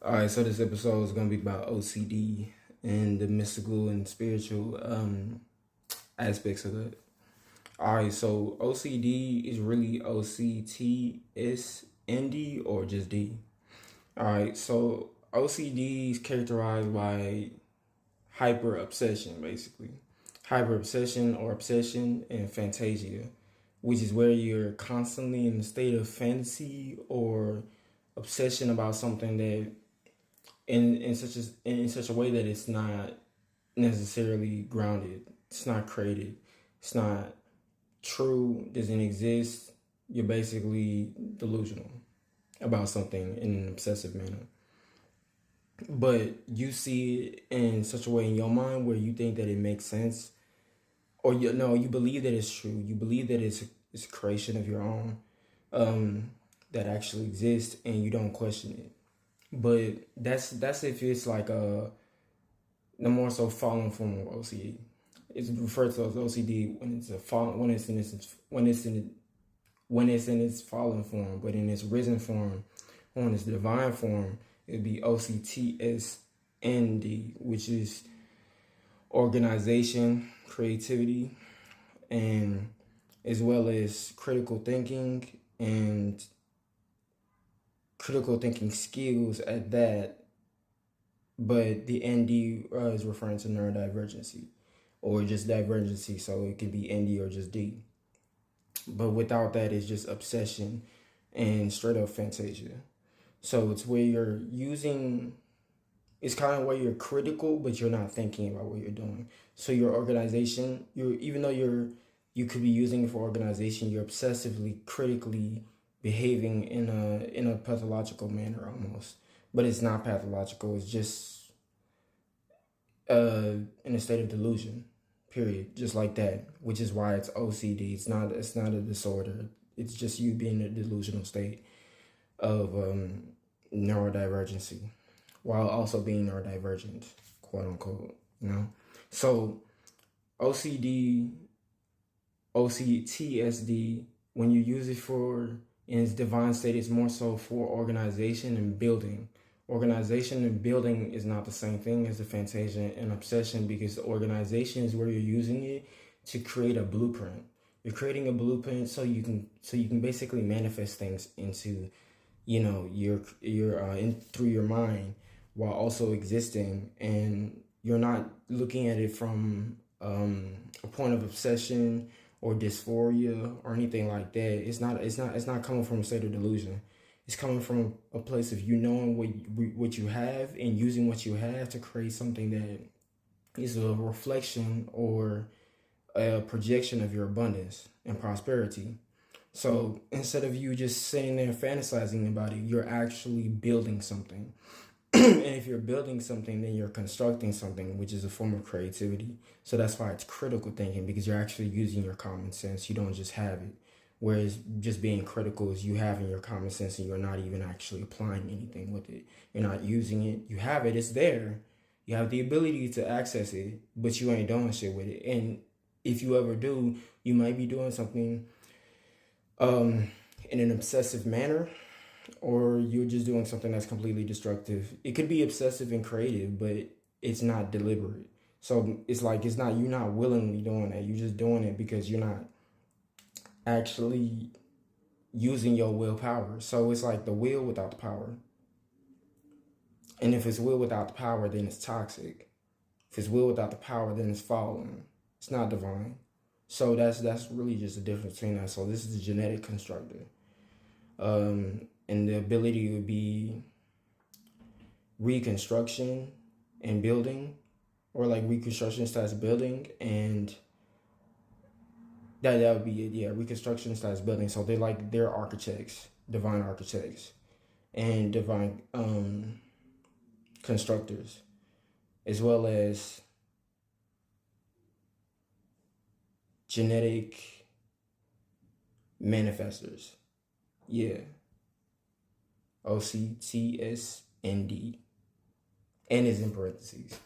All right, so this episode is going to be about OCD and the mystical and spiritual aspects of it. All right, so OCD is really OCTSND or just D. All right, so OCD is characterized by hyper obsession, basically. Hyper obsession or obsession and fantasia, which is where you're constantly in a state of fantasy or obsession about something that in such a way that it's not necessarily grounded. It's not created. It's not true. Doesn't exist. You're basically delusional about something in an obsessive manner. But you see it in such a way in your mind where you think that it makes sense, or you believe that it's true. You believe that it's a creation of your own that actually exists, and you don't question it. But that's if it's like the more so fallen form of OCD. It's referred to as OCD when it's a fallen when it's in its fallen form, but in its risen form, on its divine form, it'd be OCTSND, which is organization, creativity, and as well as critical thinking and critical thinking skills at that. But the ND is referring to neurodivergency or just divergency, so it could be ND or just D. But without that, it's just obsession and straight up fantasia. So it's where you're using, it's kind of where you're critical, but you're not thinking about what you're doing. So your organization, even though you could be using it for organization, you're obsessively, critically behaving in a pathological manner almost. But it's not pathological. It's just in a state of delusion. Period. Just like that. Which is why it's OCD. It's not a disorder. It's just you being in a delusional state of neurodivergency, while also being neurodivergent, quote unquote. So OCD, OCTSD, when you use it in its divine state, it's more so for organization and building. Organization and building is not the same thing as the fantasia and obsession, because the organization is where you're using it to create a blueprint. You're creating a blueprint so you can basically manifest things into, your through your mind, while also existing, and you're not looking at it from a point of obsession or dysphoria or anything like that. It's not coming from a state of delusion. It's coming from a place of you knowing what you have and using what you have to create something that is a reflection or a projection of your abundance and prosperity. So instead of you just sitting there fantasizing about it, you're actually building something. And if you're building something, then you're constructing something, which is a form of creativity. So that's why it's critical thinking, because you're actually using your common sense. You don't just have it. Whereas just being critical is you having your common sense and you're not even actually applying anything with it. You're not using it. You have it. It's there. You have the ability to access it, but you ain't doing shit with it. And if you ever do, you might be doing something in an obsessive manner, or you're just doing something that's completely destructive. It could be obsessive and creative, but it's not deliberate. So you're not willingly doing that. You're just doing it because you're not actually using your willpower. So it's like the will without the power. And if it's will without the power, then it's toxic. If it's will without the power, then it's fallen. It's not divine. So that's really just the difference between that. So this is the genetic constructor. And the ability would be reconstruction and building, or like reconstruction styles building, and that would be it. Yeah, reconstruction styles building. So they're architects, divine architects, and divine constructors, as well as genetic manifestors. Yeah. OCTSND. N is in parentheses.